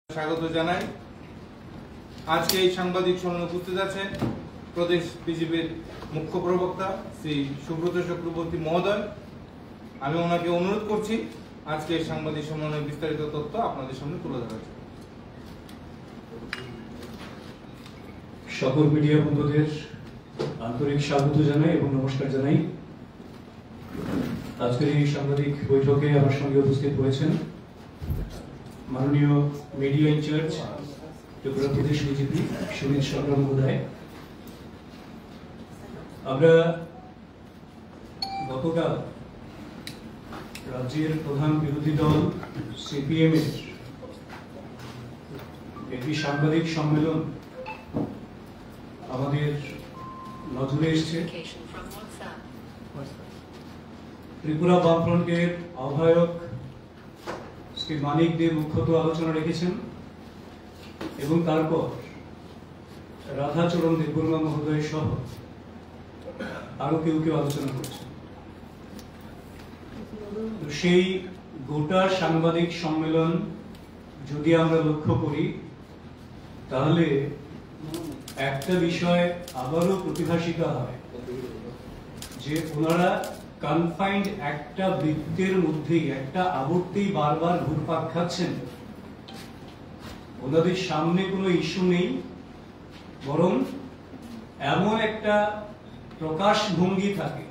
স্বাগত জানাই। আজকে এই সাংবাদিক সম্মেলনে উপস্থিত আছেন প্রদেশ বিজেপির মুখ্য প্রবক্তা শ্রী সুব্রত চক্রবর্তী মহোদয়। আমি ওনাকে অনুরোধ করছি আজকে এই সাংবাদিক সম্মেলনের বিস্তারিত তথ্য আপনাদের সামনে তুলে ধরার জন্য। সকল মিডিয়া বন্ধুদের আন্তরিক স্বাগত জানাই এবং নমস্কার জানাই। আজকের এই সাংবাদিক বৈঠকে আমার সঙ্গে উপস্থিত হয়েছেন মাননীয় মিডিয়া ইনচার্জ ত্রিপুরা প্রদেশ বিজেপি সুনীল সরকার মহোদয়। আমরা গতকাল রাজ্যের প্রধান বিরোধী দল সিপিএম এর একটি সাংবাদিক সম্মেলন আমাদের নজরে এসেছে। ত্রিপুরা বামফ্রন্টের আহ্বায়ক শ্রী মানিক দে মুখ্যত আলোচনা রেখেছেন এবং তারপর রাধাচরণ দেববর্মা মহোদয় সহ আরো কেউ কেউ আলোচনা করেছেন। সেই গোটা সাংবাদিক সম্মেলন যদি আমরা লক্ষ্য করি তাহলে একটা বিষয় আবারও প্রতিভাসিত হয় যে ওনারা কনফাইন্ড একটা বৃত্তের মধ্যেই একটা আবর্তেই বারবার ঘুরপাক খাচ্ছেন। ওনাদের সামনে কোনো ইস্যু নেই, বরং এমন একটা প্রকাশ ভঙ্গি থাকে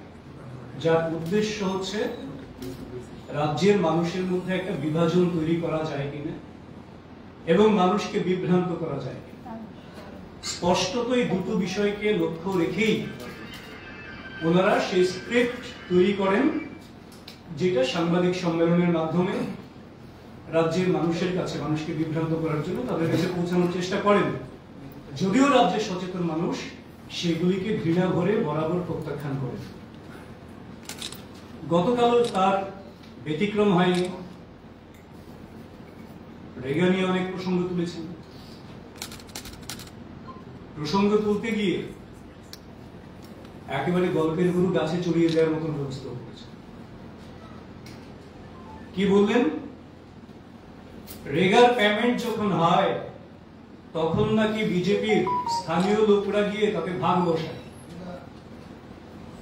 যার উদ্দেশ্য হচ্ছে রাজ্যের মানুষের মধ্যে একটা বিভাজন তৈরি করা যায় কিনা এবং মানুষকে বিভ্রান্ত করা যায় কিনা। স্পষ্টত এই দুটো বিষয়কে লক্ষ্য রেখেই ওনারা সেই স্ক্রিপ্ট তৈরি করেন যেটা সাংবাদিক সম্মেলনের মাধ্যমে রাজ্যের মানুষের কাছে, মানুষকে বিভ্রান্ত করার জন্য তাদের কাছে পৌঁছানোর চেষ্টা করেন। যদিও রাজ্যের সচেতন মানুষ সেগুলিকে ঘৃণা ভরে বরাবর প্রত্যাখ্যান করেন। গতকাল তার ব্যতিক্রম হয়নি। রেগা নিয়ে অনেক প্রসঙ্গ তুলেছেন। প্রসঙ্গ তুলতে গিয়ে একেবারে গল্পের গুরু গাছে চড়িয়ে দেওয়ার মতন ব্যবস্থা করেছে। কি বললেন? রেগার পেমেন্ট যখন হয় তখন নাকি বিজেপির স্থানীয় লোকরা গিয়ে তাতে ভাগ বসায়।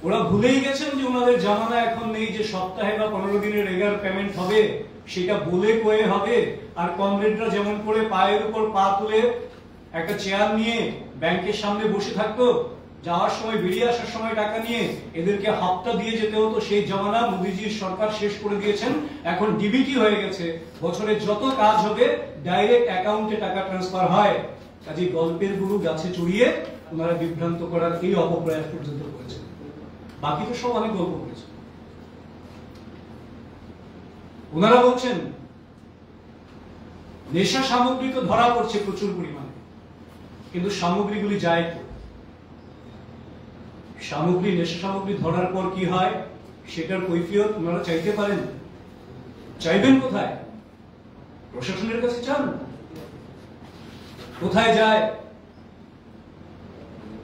ওরা ভুলেই গেছেন যে ওনাদের জামানা এখন নেই যে সপ্তাহে বা 15 দিনের রেগার পেমেন্ট হবে, সেটা বলে কয়ে হবে। আর কমরেডরা যেমন করে পায়ের উপর পা তুলে একটা চেয়ার নিয়ে ব্যাংকের সামনে বসে থাকতো, যাওয়ার সময় বেরিয়ে আসার সময় টাকা নিয়ে এদেরকে হাপ্তা দিয়ে যেতে হতো, সেই জমানা মোদিজির সরকার শেষ করে দিয়েছেন। এখন ডিবিটি হয়ে গেছে, বছরে যত কাজ হবে ডাইরেক্ট অ্যাকাউন্টে টাকা ট্রান্সফার হয়। কাজে গল্পের গুরু গাছে চড়িয়ে ওনারা বিভ্রান্ত করার এই অপপ্রয়াস পর্যন্ত করেছেন। বাকি তো সব অনেক গল্প করেছে। ওনারা বলছেন নেশা সামগ্রী তো ধরা পড়ছে প্রচুর পরিমাণে, কিন্তু সামগ্রীগুলি যায় তো। সামগ্রী, নেশা সামগ্রী ধরার পর কি হয় সেটার কৈফিয়ত ওনারা চাইতে পারেন। চাইবেন কোথায়? প্রশাসনের কাছে চান। কোথায় যায়?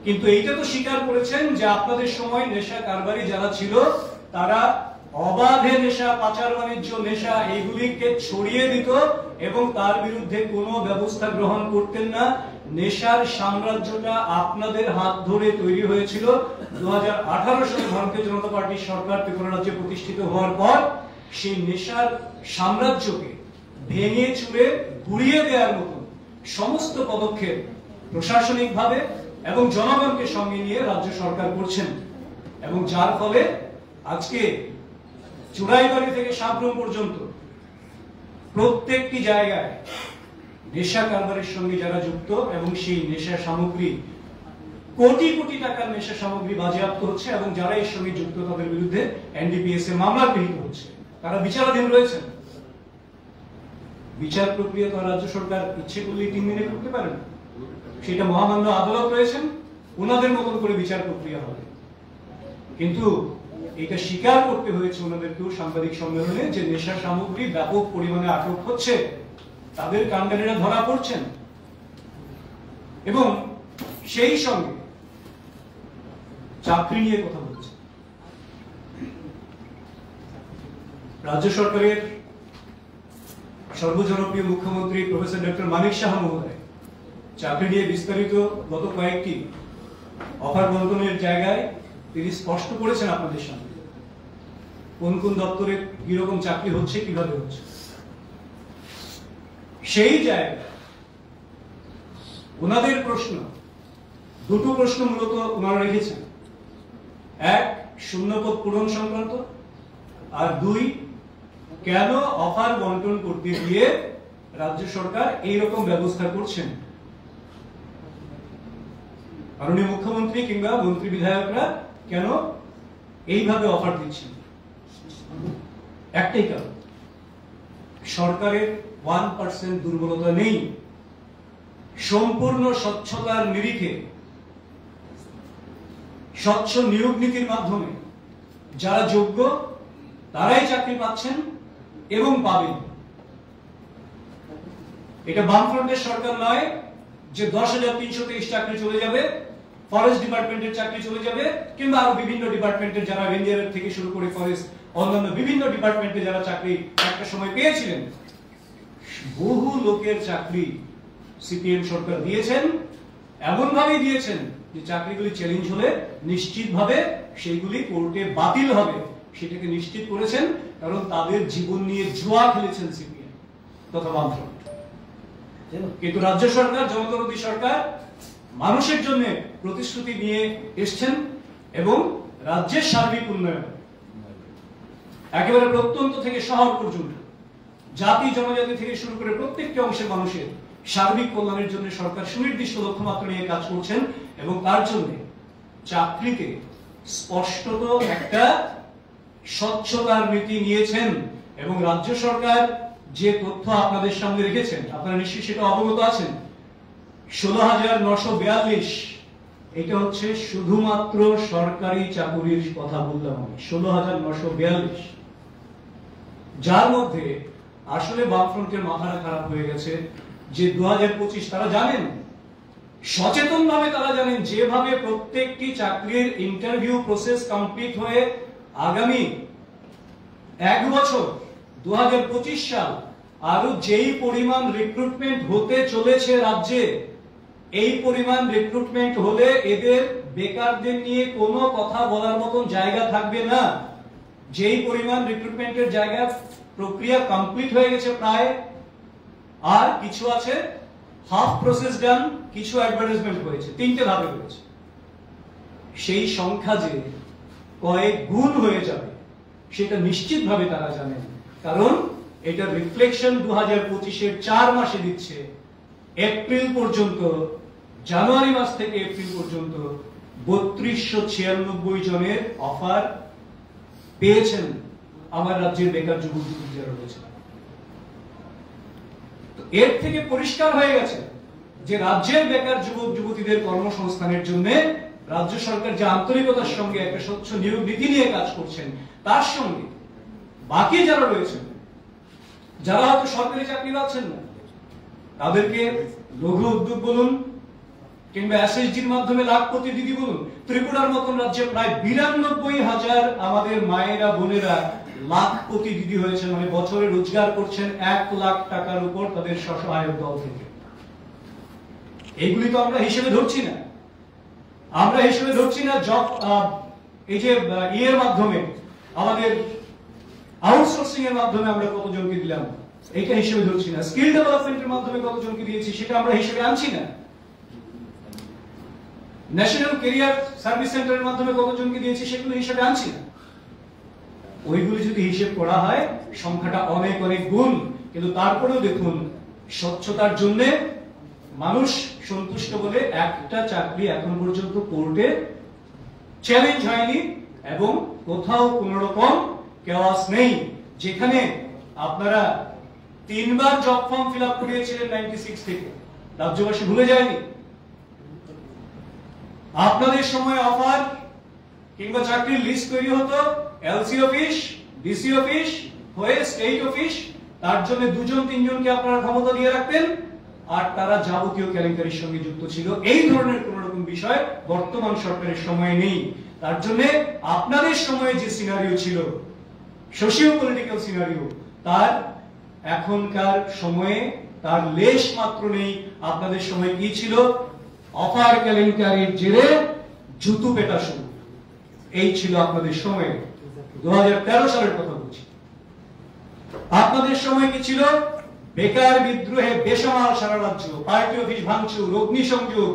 কিন্তু এইটা তো স্বীকার করেছেন যে আপনাদের সময় নেশা কারবারি যারা ছিল তারা অবাধে নেশা, পাচার বাণিজ্য, নেশা এইগুলিকে ছড়িয়ে দিত এবং তার বিরুদ্ধে কোনো ব্যবস্থা গ্রহণ করতেন না। নেশার সাম্রাজ্যটা আপনাদের হাত ধরে তৈরি হয়েছিল। 2018 সালে ভারতীয় জনতা পার্টির সরকার ত্রিপুরা রাজ্যে প্রতিষ্ঠিত হওয়ার পর সেই নেশার সাম্রাজ্যকে ভেঙে চুরে গুড়িয়ে দেওয়ার মতো সমস্ত পদক্ষেপ প্রশাসনিকভাবে এবং জনগণকে সঙ্গে নিয়ে রাজ্য সরকার করছেন, এবং যার ফলে আজকে চুড়াইবাড়ি থেকে সাবরুম পর্যন্ত প্রত্যেকটি জায়গায় নেশা কারবারের সঙ্গে যারা যুক্ত এবং সেই নেশা সামগ্রী, কোটি কোটি টাকার নেশা সামগ্রী বাজেয়াপ্ত হচ্ছে এবং যারা এর সঙ্গে যুক্ত তাদের বিরুদ্ধে এনডিপিএস এ মামলা গৃহীত হচ্ছে। তারা বিচারাধীন রয়েছেন। বিচার প্রক্রিয়া তো রাজ্য সরকার ইচ্ছে করলে 3 দিনে করতে পারেন। সেটা মহামান্য আদালত রয়েছেন, ওনাদের মতন করে বিচার প্রক্রিয়া হবে। কিন্তু এটা স্বীকার করতে হয়েছে ওনাদেরকেও সাংবাদিক সম্মেলনে যে নেশা সামগ্রী ব্যাপক পরিমাণে আটক হচ্ছে, তাদের কাণ্ডারীরা ধরা পড়ছেন। এবং সেই সঙ্গে চাকরি নিয়ে কথা বলছে। রাজ্য সরকারের সর্বজনপ্রিয় মুখ্যমন্ত্রী প্রফেসর ডক্টর মানিক সাহা মহোদয় চাকরি নিয়ে বিস্তারিত গত কয়েকটি অফার বন্টনের জায়গায় তিনি স্পষ্ট করেছেন আপনাদের সামনে কোন কোন দপ্তরে কিরকম চাকরি হচ্ছে, কিভাবে হচ্ছে। সেই জায়গায় ওনাদের প্রশ্ন, দুটো প্রশ্ন মূলত ওনারা রেখেছেন। এক, শূন্যপদ পূরণ সংক্রান্ত, আর দুই, কেন অফার বন্টন করতে গিয়ে রাজ্য সরকার এইরকম ব্যবস্থা করছেন। মাননীয় মুখ্যমন্ত্রী কিংবা মন্ত্রী বিধায়করা কেন এইভাবে অফার দিচ্ছেন? একটাই কারণ, সরকারের 1% দুর্বলতা নেই। সম্পূর্ণ স্বচ্ছতার নিরিখে স্বচ্ছ নিয়োগ নীতির মাধ্যমে যারা যোগ্য তারাই চাকরি পাচ্ছেন এবং পাবেন। এটা বামফ্রন্টের সরকার নয় যে 10,323 চাকরি চলে যাবে, ফরেস্ট ডিপার্টমেন্টের চাকরি চলে যাবে, কিংবা আরো বিভিন্ন ডিপার্টমেন্টের যারা রেঞ্জারের থেকে শুরু করে ফরেস্ট অন্যান্য বিভিন্ন ডিপার্টমেন্টে যারা চাকরি একটা সময় পেয়েছিলেন, বহু লোকের চাকরি সিপিএম সরকার দিয়েছেন। এমন ভাবে দিয়েছেন যে চাকরিগুলি চ্যালেঞ্জ হলে নিশ্চিতভাবে সেইগুলি কোর্টে বাতিল হবে, সেটাকে নিশ্চিত করেছেন। কারণ তাদের জীবন নিয়ে জুয়া খেলেছেন সিপিএম তথা বামফ্রন্ট। কিন্তু রাজ্য সরকার, জনদরদী সরকার, মানুষের জন্য প্রতিশ্রুতি নিয়ে এসছেন এবং রাজ্যের সার্বিক উন্নয়ন একেবারে প্রত্যন্ত থেকে শহর পর্যন্ত, জাতি জনজাতি থেকে শুরু করে প্রত্যেকটি অংশের মানুষের সার্বিক কল্যাণের জন্য সরকার সুনির্দিষ্ট লক্ষ্যমাত্রা নিয়ে কাজ করছেন। এবং তার জন্য চাকরিতে স্পষ্টত একটা স্বচ্ছতার নীতি নিয়েছেন। এবং রাজ্য সরকার যে তথ্য আপনাদের সামনে রেখেছেন, আপনারা নিশ্চয়ই সেটা অবগত আছেন। 16,942, এটা হচ্ছে শুধুমাত্র সরকারি চাকুরির কথা বললাম আমি, 16,942, যার মধ্যে আসলে বামফ্রন্টের মাথাটা খারাপ হয়ে গেছে যে 2025 তারা জানেন, সচেতন ভাবে তারা জানেন, যেভাবে প্রত্যেকটি চাকরির ইন্টারভিউ প্রসেস কমপ্লিট হয়ে আগামী 1 বছর 2025 সাল আরো যেই পরিমাণ রিক্রুটমেন্ট হতে চলেছে রাজ্যে, এই পরিমাণ রিক্রুটমেন্ট হলে এদের বেকারদের নিয়ে কোনো কথা বলার মতন জায়গা থাকবে না। যেই পরিমাণ রিক্রুটমেন্টের জায়গা প্রক্রিয়া কমপ্লিট হয়ে গেছে প্রায়, আর কিছু আছে হাফ প্রসেস ডান, কিছু অ্যাডভার্টাইজমেন্ট হয়েছে, 3টে ধাপে হয়েছে। সেই সংখ্যা যে কয়েক গুণ হয়ে যাবে সেটা নিশ্চিতভাবে তারা জানেন। কারণ এটা রিফ্লেকশন 2025-এর 4 মাসে দিচ্ছে। এপ্রিল পর্যন্ত, জানুয়ারি মাস থেকে এপ্রিল পর্যন্ত 3296 জনের অফার পেয়েছেন আমার রাজ্যের বেকার যুবক যুবতী যারা রয়েছেন। এর থেকে পরিষ্কার হয়ে গেছে যে রাজ্যের বেকার যুবক যুবতীদের কর্মসংস্থানের জন্য রাজ্য সরকার যে আন্তরিকতার সঙ্গে একটা স্বচ্ছ নিয়োগ নীতি নিয়ে কাজ করছেন, তার সঙ্গে বাকি যারা রয়েছেন, যারা হয়তো সরকারি চাকরি পাচ্ছেন না, তাদেরকে লঘু উদ্যোগ বলুন কিংবা এসএসজির মাধ্যমে লাখপতি দিদি বলুন, ত্রিপুরার মতন রাজ্যে প্রায় 92,000 আমাদের মায়েরা বোনেরা লাখপতি দিদি হয়েছে, মানে বছরে রোজগার করছেন 1 লাখ টাকার উপর তাদের স্বসহায়ক দল থেকে। এইগুলি তো আমরা হিসেবে ধরছি না। আমরা হিসেবে ধরছি না জব, এই যে ইয়ের মাধ্যমে আমাদের আউটসোর্সিং এর মাধ্যমে আমরা কতজনকে দিলাম, এইটা হিসেবে ধরছি না। স্কিল ডেভেলপমেন্টের মাধ্যমে কতজনকে দিয়েছি সেটা আমরা হিসেবে আনছি না। ন্যাশনাল ক্যারিয়ার সার্ভিস সেন্টারের মাধ্যমে কতজনকে দিয়েছি সেগুলো হিসেবে আনছি না। ওইগুলি যদি হিসেব করা হয় সংখ্যাটা অনেক অনেক গুণ। কিন্তু তারপরেও দেখুন, স্বচ্ছতার জন্য মানুষ সন্তুষ্ট বলে একটা চাকরি এখন পর্যন্ত কোর্টে চ্যালেঞ্জ হয়নি এবং কোথাও কোন রকম কেওয়াস নেই। যেখানে আপনারা 3 বার জব ফর্ম ফিল আপ করিয়েছিলেন 96 থেকে, রাজ্যবাসী ভুলে যায়নি। আপনাদের সময় অফার কিংবা চাকরির লিস্ট তৈরি হতো এলসি অফিস, ডিসি অফিস হয়ে স্টেট অফিস, তার জন্য 2-3 জনকে আপনারা ক্ষমতা দিয়ে রাখতেন, আর তারা যাবতীয় কেলেঙ্কারির সঙ্গে যুক্ত ছিল। এই ধরনের কোন রকম বিষয় বর্তমান সরকারের সময় নেই। তার জন্য আপনাদের সময়ে যে সিনারিও ছিল, সোশিও পলিটিক্যাল সিনারিও, তার এখনকার সময়ে তার লেশ মাত্র নেই। আপনাদের সময় কি ছিল? অফার কেলেঙ্কারির জেরে জুতো পেটা শুরু, এই ছিল আপনাদের সময়ে। 2013 সালের কথা বলছি। আপনাদের সময় কি ছিল? বেকার বিদ্রোহে বেসামাল সারা রাজ্য, পার্টি অফিস ভাঙচুর, অগ্নিসংযোগ,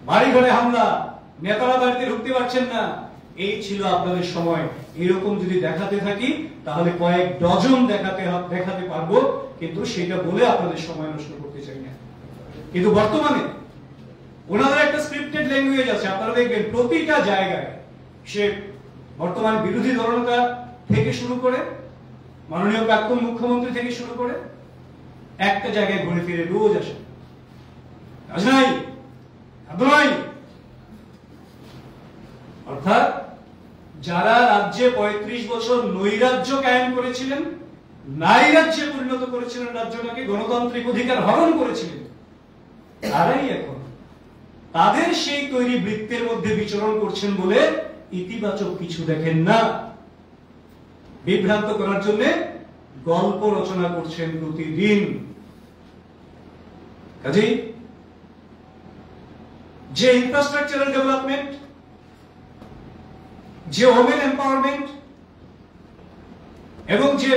বাড়ি ঘরে হামলা, নেতারা বাড়িতে ঢুকতে পারছেন না, এই ছিল আপনাদের সময়। এরকম যদি দেখাতে থাকি তাহলে কয়েক ডজন দেখাতে পারবো, কিন্তু সেটা বলে আপনাদের সময় নষ্ট করতে চাই না। কিন্তু বর্তমানে ওনাদের একটা স্ক্রিপ্টেড ল্যাঙ্গুয়েজ আছে। আপনারা দেখবেন প্রতিটা জায়গায়, সে বর্তমানে বিরোধী দলনেতা থেকে শুরু করে মাননীয় প্রাক্তন মুখ্যমন্ত্রী থেকে শুরু করে একটা জায়গায় ঘুরে ফিরে রোজ আসে, অর্থাৎ যারা রাজ্যে 35 বছর নৈরাজ্য কায়েম করেছিলেন, নারীরাজ্যে পরিণত করেছিলেন রাজ্যটাকে, গণতান্ত্রিক অধিকার হরণ করেছিলেন, তারাই এখন তাদের সেই তৈরি বৃত্তের মধ্যে বিচরণ করছেন বলে ইতিবাচক কিছু দেখেন না। বিভ্রান্ত করার জন্য গল্প রচনা করছেন প্রতিদিন। কাজেই যে ইনফ্রাস্ট্রাকচারাল ডেভেলপমেন্ট, যে ওমেন এম্পাওয়ারমেন্ট এবং যে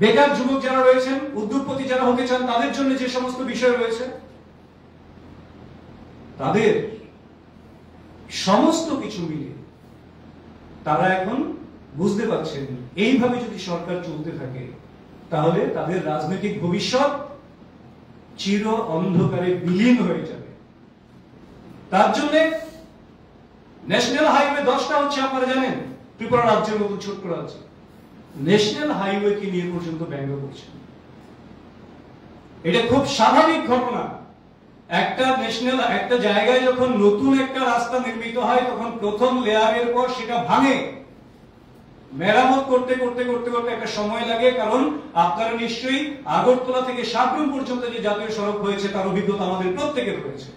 বেকার যুবক যারা রয়েছেন, উদ্যোগপতি যারা হতে চান, তাদের জন্য যে সমস্ত বিষয় রয়েছে, তাদের সমস্ত কিছু মিলে তারা এখন বুঝতে পারছেন এইভাবে যদি সরকার চলতে থাকে তাহলে তাদের রাজনৈতিক ভবিষ্যৎ চির অন্ধকারে বিলীন হয়ে যাবে। তার জন্য ন্যাশনাল হাইওয়ে 10টা হচ্ছে, আপনারা জানেন, ত্রিপুরা রাজ্যের মতো ছোট্ট রাজ্য ন্যাশনাল হাইওয়ে কি নিয়ে পর্যন্ত ব্যঙ্গ করছে। এটা খুব স্বাভাবিক ঘটনা। একটা জায়গায় যখন নতুন একটা রাস্তা নির্মিত হয় তখন প্রথম লেয়ারের পর সেটা ভাঙে, মেরামত করতে করতে করতে করতে একটা সময় লাগে। কারণ আপনারা নিশ্চয়ই আগরতলা থেকে সাবরুম পর্যন্ত যে জাতীয় সড়ক হয়েছে তার অভিজ্ঞতা আমাদের প্রত্যেকের রয়েছে।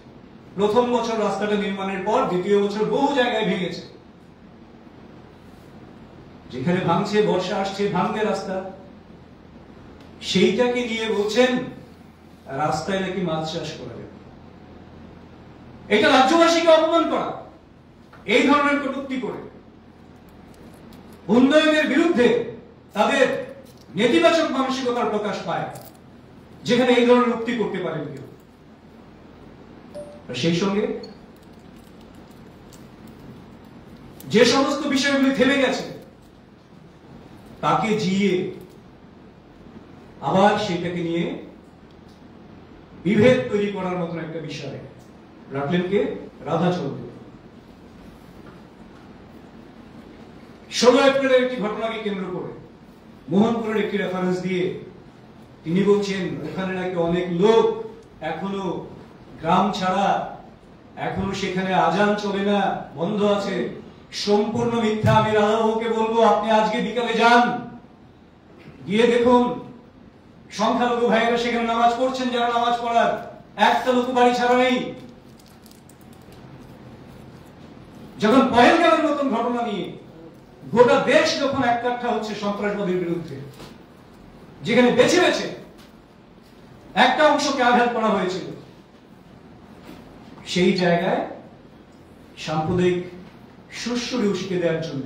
প্রথম বছর রাস্তাটা নির্মাণের পর দ্বিতীয় বছর বহু জায়গায় ভেঙেছে। যেখানে ভাঙছে, বর্ষা আসছে, ভাঙবে রাস্তা, সেইটাকে নিয়ে বলছেন রাস্তায় নাকি মাছ চাষ করা যাবে। এটা রাজ্যবাসীকে অপমান করা, এই ধরনের কটূক্তি করে উন্নয়নের বিরুদ্ধে তাদের নেতিবাচক মানসিকতার প্রকাশ পায়, যেখানে এই ধরনের উক্তি করতে পারেন কেউ। সেই সঙ্গে যে সমস্ত বিষয়গুলি থেমে গেছে তাকে জিয়ে আবার সেটাকে নিয়ে বিভেদ তৈরি করার মতন একটা বিষয় রাখলেন কে? রাধা চৌধুরী। 16 এপ্রিলের একটি ঘটনাকে কেন্দ্র করে মোহনপুরের একটি রেফারেন্স দিয়ে তিনি বলছেন ওখানে নাকি অনেক লোক এখনো গ্রাম ছাড়া, এখনো সেখানে আজান চলে না, বন্ধ আছে। সম্পূর্ণ মিথ্যা। আমি রাধাবাবুকে বলবো আপনি আজকে বিকালে যান, গিয়ে দেখুন সংখ্যালঘু ভাইয়েরা সেখানে নামাজ পড়ছেন, যারা নামাজ পড়ার, একটা লোক বাড়ি ছাড়া নেই। যখন পহেলগামের মতন ঘটনা নিয়ে গোটা দেশ যখন এককাঠা হচ্ছে সন্ত্রাসবাদীর বিরুদ্ধে, যেখানে বেছে বেছে একটা অংশকে আঘাত করা হয়েছিল, সেই জায়গায় সাম্প্রদায়িক সুরসুরি উস্কে দেওয়ার জন্য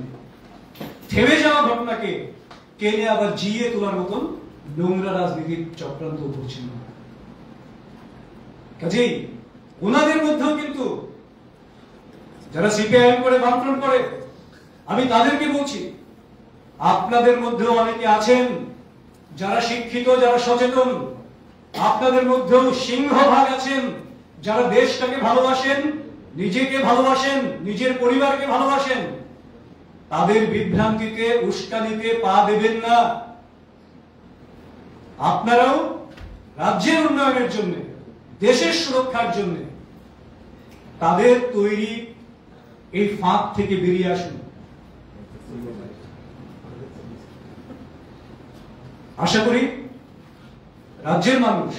থেমে যাওয়া ঘটনাকে টেনে আবার জিয়ে তোলার মতন নোংরা রাজনীতির চক্রান্ত করছেন। কাজেই ওনাদের মধ্যেও কিন্তু যারা সিপিআইএম করে, বামফ্রন্ট করে, আমি তাদেরকে বলছি আপনাদের মধ্যেও অনেকে আছেন যারা শিক্ষিত, যারা সচেতন। আপনাদের মধ্যেও সিংহভাগ আছেন যারা দেশটাকে ভালোবাসেন, নিজেকে ভালোবাসেন, নিজের পরিবারকে ভালোবাসেন। তাদের বিভ্রান্তিতে, উস্কানিতে পা দেবেন না। আপনারাও রাজ্যের উন্নয়নের জন্য, দেশের সুরক্ষার জন্য তাদের তৈরি এই ফাঁক থেকে বেরিয়ে আসুন। আশা করি রাজ্যের মানুষ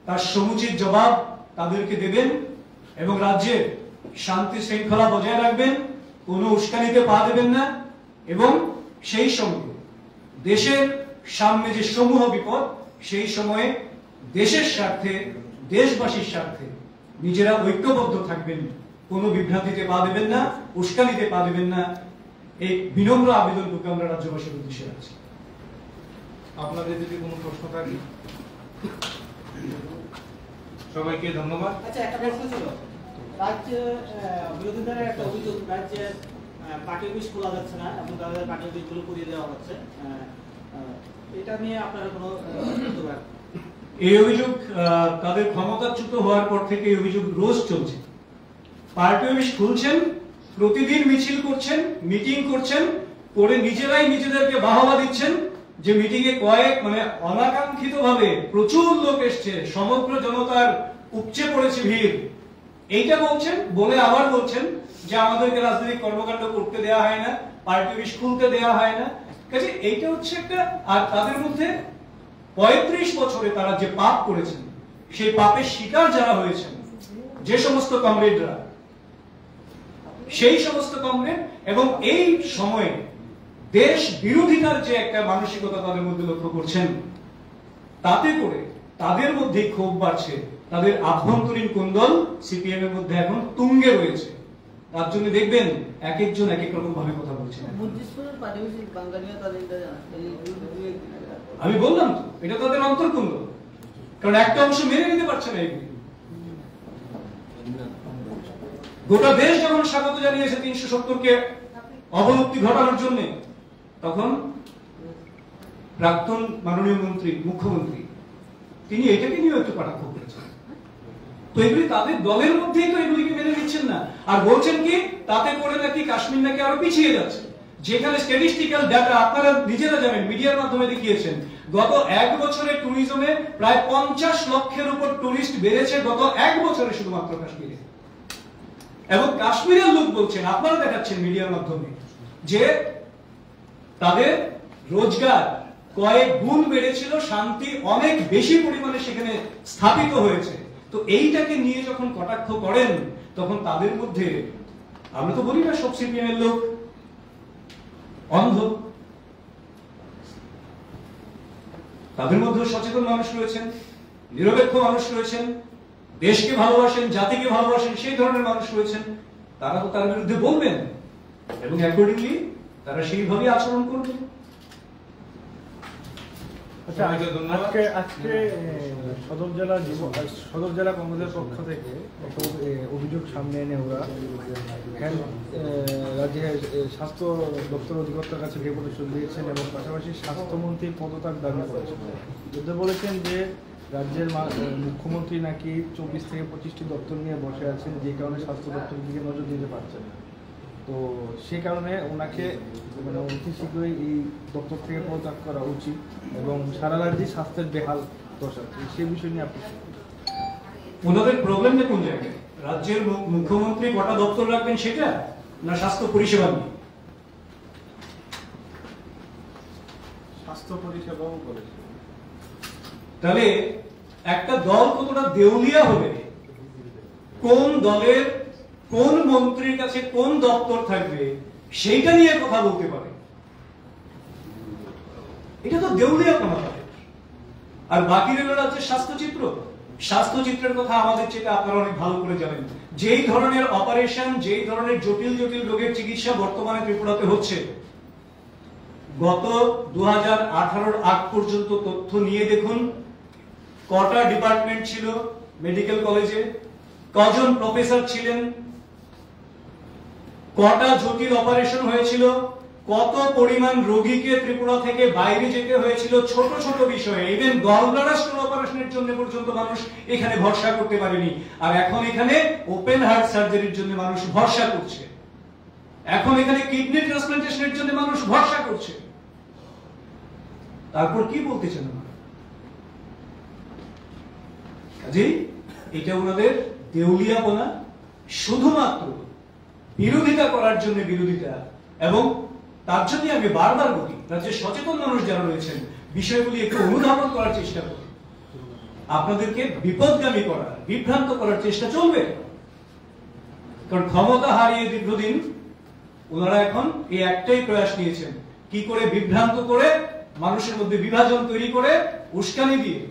তার সমুচিত জবাব তাদেরকে দেবেন এবং রাজ্যের শান্তি শৃঙ্খলা বজায় রাখবেন, কোনো উস্কানিতে পা দেবেন না এবং সেই সঙ্গে দেশের সামনে যে সমূহ বিপদ, সেই সময়ে দেশের স্বার্থে, দেশবাসীর স্বার্থে নিজেরা ঐক্যবদ্ধ থাকবেন, কোনো বিভ্রান্তিতে পা দেবেন না, উস্কানিতে পা দেবেন না, এই বিনম্র আবেদনটুকু আমরা রাজ্যবাসীর উদ্দেশ্যে রাখছি। আপনাদের যদি কোনো প্রশ্ন থাকে, সবাইকে ধন্যবাদ। আচ্ছা, একটা প্রশ্ন ছিল। রাজ্য বিরোধী দলের একটা অভিযোগ, রাজ্যে পার্টি অফিস খোলা যাচ্ছে না এবং তাদের পার্টি অফিসগুলো পুড়িয়ে দেওয়া হচ্ছে, এটা নিয়ে আপনারা কোনো বক্তব্য? এই অভিযোগ তাদের ক্ষমতাচ্যুত হওয়ার পর থেকে এই অভিযোগ রোজ চলছে। পার্টি অফিস খুলছেন, প্রতিদিন মিছিল করছেন, মিটিং করছেন, করে নিজেরাই নিজেদেরকে বাহবা দিচ্ছেন যে মিটিং এ অনাকাঙ্ক্ষিত ভাবে প্রচুর লোক এসছে, সমগ্র জনতার উপচে পড়েছে ভিড়, এইটা বলছেন, বলে আবার বলছেন যে আমাদেরকে রাজনৈতিক কর্মকাণ্ড করতে দেওয়া হয় না, পার্টি অফিস খুলতে দেওয়া হয় না। কাজে এইটা হচ্ছে একটা, আর তাদের মধ্যে 35 বছরে তারা যে পাপ করেছেন, সেই পাপের শিকার যারা হয়েছেন, যে সমস্ত কমরেডরা, সেই সমস্ত কমরেড, এবং এই সময়ে দেশ বিরোধিতার যে একটা মানসিকতা তাদের মধ্যে লক্ষ্য করছেন, তাতে করে তাদের মধ্যে ক্ষোভ বাড়ছে, তাদের আভ্যন্তরীণ কোন্দল সিপিএম এর মধ্যে এখন তুঙ্গে রয়েছে। তার জন্য দেখবেন এক একজন এক এক রকম ভাবে কথা বলছেন। আমি বললাম তো, এটা তাদের অন্তর্কুণ্ড, কারণ একটা অংশ মেনে নিতে পারছে না এগুলি। গোটা দেশ যখন স্বাগত জানিয়েছে 370-কে অবলুপ্তি ঘটানোর জন্য, তখন প্রাক্তন মাননীয় মন্ত্রী, মুখ্যমন্ত্রী, তিনি এটাকে নিয়ে একটু কটাক্ষ করেছেন। তো এগুলি তাদের দলের মধ্যেই তো এগুলিকে মেনে নিচ্ছেন না, আর বলছেন কি তাতে করে নাকি কাশ্মীর নাকি আরো পিছিয়ে যাচ্ছে, যেখানে স্ট্যাটিস্টিক্যাল ডাটা আপনারা নিজেরা জানেন, মিডিয়ার মাধ্যমে দেখিয়েছেন, গত 1 বছরে ট্যুরিজমে প্রায় 50 লক্ষের উপর টুরিস্ট বেড়েছে গত 1 বছরে শুধুমাত্র কাশ্মীরে। এবং কাশ্মীরের লোক বলছেন, আপনারা দেখাচ্ছেন মিডিয়ার মাধ্যমে, যে তাদের রোজগার কয়েক গুণ বেড়েছিল, শান্তি অনেক বেশি পরিমাণে সেখানে স্থাপিত হয়েছে। তো এইটাকে নিয়ে যখন কটাক্ষ করেন, তখন তাদের মধ্যে, আমরা তো বলি না সব সিপিএম এর লোক অন্ধ, তাদের মধ্যে সচেতন মানুষ রয়েছেন, নিরপেক্ষ মানুষ রয়েছেন, দেশকে ভালোবাসেন, জাতিকে ভালোবাসেন, সেই ধরনের মানুষ রয়েছেন। তারা তো তার বিরুদ্ধে বলবেন এবং অ্যাকর্ডিংলি তারা সেইভাবে আচরণ করবে। আজকে সদর জেলা কংগ্রেসের পক্ষ থেকে একটা অভিযোগ সামনে এনে ওরা রাজ্যের স্বাস্থ্য দপ্তর অধিকর্তার কাছে ডেপুটেশন দিয়েছেন এবং পাশাপাশি স্বাস্থ্যমন্ত্রীর পদত্যাগ দাবি করেছেন। যুদ্ধে বলেছেন যে রাজ্যের মুখ্যমন্ত্রী নাকি 24 থেকে 25টি দপ্তর নিয়ে বসে আছেন, যে কারণে স্বাস্থ্য দপ্তরের দিকে নজর দিতে পারছেন। তো সে কারণে ওনাকে অতি শীঘ্রই এই দপ্তর থেকে পদত্যাগ করা উচিত এবং সারা রাজ্যে স্বাস্থ্যের বেহাল দশা, সেই বিষয় নিয়ে আপনি ওনাদের প্রবলেমটা কোন জায়গায়? রাজ্যের মুখ্যমন্ত্রী কটা দপ্তর রাখবেন সেটা, না স্বাস্থ্য পরিষেবা নিয়ে? স্বাস্থ্য পরিষেবাও করেছে। তাহলে একটা দল কতটা দেউলিয়া হবে, কোন দলের কোন মন্ত্রীর কাছে কোন দপ্তর থাকবে সেইটা নিয়ে কথা বলতে পারে, এটা তো দেউলিয়াপনা হবে। আর বাকি রইল রাজ্যের স্বাস্থ্যচিত্র। স্বাস্থ্যচিত্রের কথা আমাদের চেয়ে আপনারা অনেক ভালো করে জানেন। যেই ধরনের অপারেশন, যেই ধরনের জটিল জটিল রোগের চিকিৎসা বর্তমানে ত্রিপুরাতে হচ্ছে, গত 2018 আগ পর্যন্ত তথ্য নিয়ে দেখুন, কটা ডিপার্টমেন্ট ছিল মেডিকেল কলেজে, কজন প্রফেসর ছিলেন, কটা জটিল অপারেশন হয়েছিল, কত পরিমাণ রোগীকে ত্রিপুরা থেকে বাইরে যেতে হয়েছিল ছোট ছোট বিষয়ে, ইভেন গলব্লাডার স্টোন অপারেশনের জন্য পর্যন্ত মানুষ এখানে ভরসা করতে পারেনি। আর এখন এখানে ওপেন হার্ট সার্জারির জন্য মানুষ ভরসা করছে, এখন এখানে কিডনি ট্রান্সপ্লান্টেশনের জন্য মানুষ ভরসা করছে। তারপর কি বলতে চান? কাজেই এটা ওনাদের দেউলিয়াপনা, শুধুমাত্র বিরোধিতা করার জন্য বিরোধিতা। এবং তার জন্য আমি বারবার বলি, রাজ্যের সচেতন মানুষ যারা রয়েছেন, বিষয়গুলি একটু অনুধাবন করার চেষ্টা করুন। আপনাদেরকে বিপদগামী করার, বিভ্রান্ত করার চেষ্টা চলবে, কারণ ক্ষমতা হারিয়ে দীর্ঘদিন ওনারা এখন এই একটাই প্রয়াস নিয়েছেন কি করে বিভ্রান্ত করে মানুষের মধ্যে বিভাজন তৈরি করে উস্কানি দিয়ে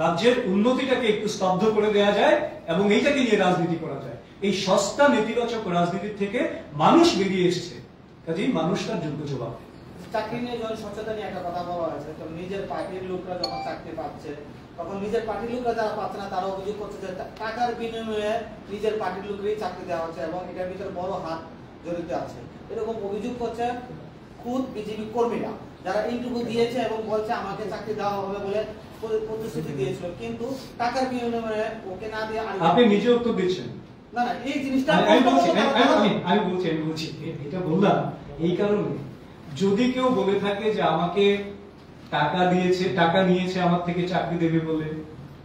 রাজ্যের উন্নতিটাকে একটু স্তব্ধ করে দেওয়া যায় এবং এইটাকে নিয়ে রাজনীতি করা যায়। এই সস্তা নেতিবাচক রাজনীতির থেকে মানুষ বেরিয়ে এসেছে, কাজেই মানুষ তার যোগ্য জবাব। চাকরি নিয়ে যখন স্বচ্ছতা নিয়ে একটা কথা বলা হয়েছে, তো নিজের পার্টির লোকরা যখন চাকরি পাচ্ছে তখন নিজের পার্টির লোকরা যারা পাচ্ছে না তারা অভিযোগ করছে যে টাকার বিনিময়ে নিজের পার্টির লোককেই চাকরি দেওয়া হচ্ছে এবং এটার ভিতরে বড় হাত জড়িত আছে, এরকম অভিযোগ করছে খুদ বিজেপি কর্মীরা যারা ইন্টারভিউ দিয়েছে এবং বলছে আমাকে চাকরি দেওয়া হবে বলে প্রতিশ্রুতি দিয়েছিল, কিন্তু টাকার বিনিময়ে ওকে না দিয়ে আপনি নিজে উত্তর দিচ্ছেন। না না, এই জিনিসটা আমি বলছি এটা বললাম এই কারণে, যদি কেউ বলে থাকে যে আমাকে টাকা দিয়েছে, টাকা নিয়েছে আমার থেকে চাকরি দেবে বলে,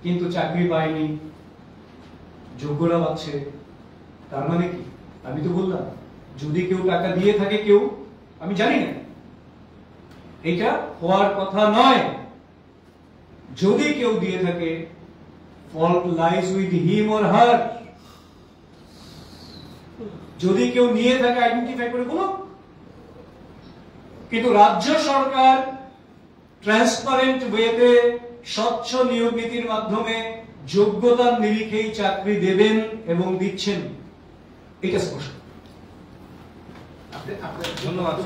কিন্তু চাকরি পায়নি, যোগ্যরা পাচ্ছে, তার মানে কি? আমি তো বললাম যদি কেউ টাকা দিয়ে থাকে, কেউ, আমি জানি না, এটা হওয়ার কথা নয়। যদি কেউ দিয়ে থাকে, fault lies with him or her। যদি কেউ নিয়ে থাকে আইডেন্টিফাই করে বলো। কিন্তু রাজ্য সরকার ট্রান্সপারেন্ট ওয়েতে স্বচ্ছ নিয়োগ নীতির মাধ্যমে যোগ্যতার নিরিখেই চাকরি দেবেন এবং দিচ্ছেন, এটা স্পষ্ট। ধন্যবাদ।